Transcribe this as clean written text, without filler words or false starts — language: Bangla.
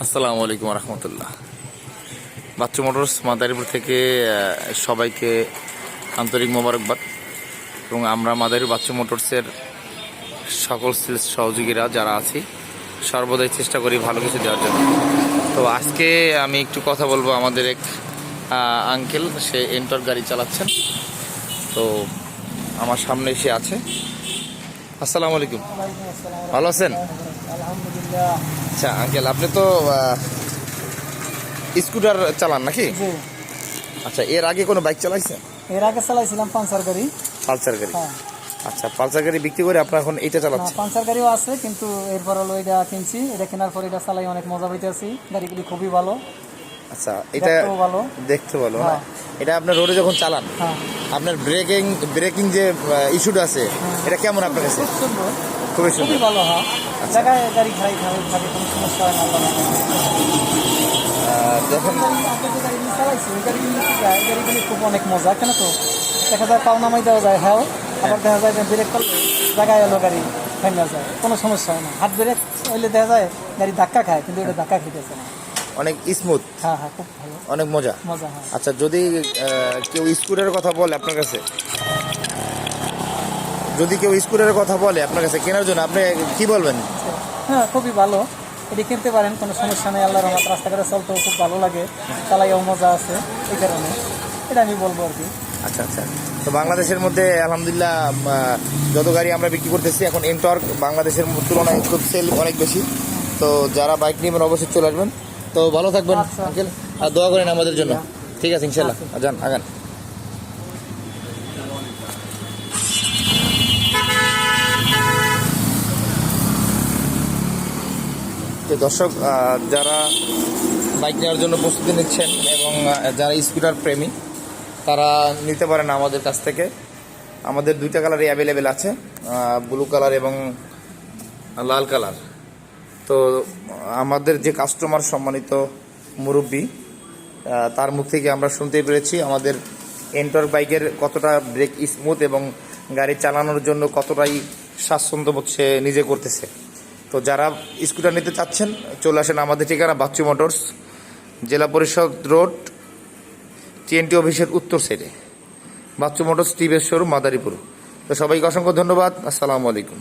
আসসালামু আলাইকুম রহমতুল্লাহ। বাচ্চু মোটরস মাদারীপুর থেকে সবাইকে আন্তরিক মোবারকবাদ। এবং আমরা মাদারীপুর বাচ্চু মোটরসের সকল সেলস সহযোগীরা যারা আছি সর্বদাই চেষ্টা করি ভালো কিছু দেওয়ার জন্য। তো আজকে আমি একটু কথা বলবো আমাদের এক আঙ্কেল, সে এন্টর গাড়ি চালাচ্ছেন। তো আমার সামনে সে আছে। আসসালামু আলাইকুম, ভালো আছেন? আলহামদুলিল্লাহ। আচ্ছা আঙ্কেল, আপনি তো স্কুটার চালান নাকি? জি, আচ্ছা, এর আগে কোনো বাইক চালাইছেন? এর আগে চালাইছিলাম পালসার গাড়ি। পালসার গাড়ি? হ্যাঁ। আচ্ছা, পালসার গাড়ি বিক্রি করে আপনার এখন এটা না, চালাচ্ছেন? পালসার গাড়িও আছে, কিন্তু এরপর হলো এটা কিনছি। এটা কেনার পর এটা চালাই অনেক মজা পাইতেছি। গাড়িগুলি খুবই ভালো। আচ্ছা, এটা দেখতেও ভালো। দেখতে ভালো না? হ্যাঁ। এটা আপনার রোডে যখন চালান, হ্যাঁ, আপনার ব্রেকিং যে ইস্যুটা আছে, এটা কেমন আপনার কাছে? খুব সুন্দর, খুবই খুবই সুন্দর। ভালো। হ্যাঁ, আচ্ছা। জায়গায় গাড়ি খাই থাকে, কোনো সমস্যা হয় না। আল্লাহ দেখেন, গাড়ি চালাইছি, ওই গাড়িগুলি খুব অনেক মজা। কেন তো দেখা যায় পাও নামাই দেওয়া যায়, হ্যাঁ। আবার দেখা যায় যে ব্রেক করলে জায়গায় এলো গাড়ি ভেঙে যায়, কোনো সমস্যা হয় না। হাত ব্রেক হইলে দেখা যায় গাড়ি ধাক্কা খায়, কিন্তু এটা ধাক্কা খেতেছে না। অনেক স্মুথ, হ্যাঁ হ্যাঁ, খুব ভালো, অনেক মজা। মজা। হ্যাঁ, আচ্ছা, যদি কেউ স্কুটারের কথা বলে আপনার কাছে, আপনার কাছে কেনার জন্য, আপনি কি বলবেন? হ্যাঁ, খুবই ভালো। এটি কিনতে পারেন, কোনো সমস্যা নেই। আল্লাহর রহমত, রাস্তাঘাটে চলতেও খুব ভালো লাগে, চালাইও মজা আছে। এই কারণে এটা আমি বলবো আর কি। আচ্ছা আচ্ছা। তো বাংলাদেশের মধ্যে আলহামদুলিল্লাহ যত গাড়ি আমরা বিক্রি করতেছি এখন এন্টর্ক বাংলাদেশের তুলনায় খুব সেল অনেক বেশি। তো যারা বাইক নেবেন অবশ্যই চলে আসবেন। তো ভালো থাকবেন আচ্ছা। আঙ্কেল, আর দোয়া করেন আমাদের জন্য। ঠিক আছে, ইনশাল্লাহ। যান, আগান। তো দর্শক, যারা বাইক নেওয়ার জন্য প্রস্তুতি নিচ্ছেন এবং যারা স্কুটার প্রেমী, তারা নিতে পারেন আমাদের কাছ থেকে। আমাদের দুইটা কালারই অ্যাভেলেবেল আছে, ব্লু কালার এবং লাল কালার। তো আমাদের যে কাস্টমার, সম্মানিত মুরব্বী, তার মুখ থেকে আমরা শুনতে পেরেছি আমাদের এন্টর বাইকের কতটা ব্রেক স্মুথ এবং গাড়ি চালানোর জন্য কতটাই স্বাচ্ছন্দ্য বোধ সে নিজে করতেছে। তো যারা স্কুটার নিতে চাচ্ছেন চলে আসেন। আমাদের ঠিকানা বাচ্চু মোটরস, জেলা পরিষদ রোড, টিএনটি অফিসের উত্তর সাইডে, Bachchu motors TVS showroom, Madaripur. তো সবাইকে অসংখ্য ধন্যবাদ। আসসালামু আলাইকুম।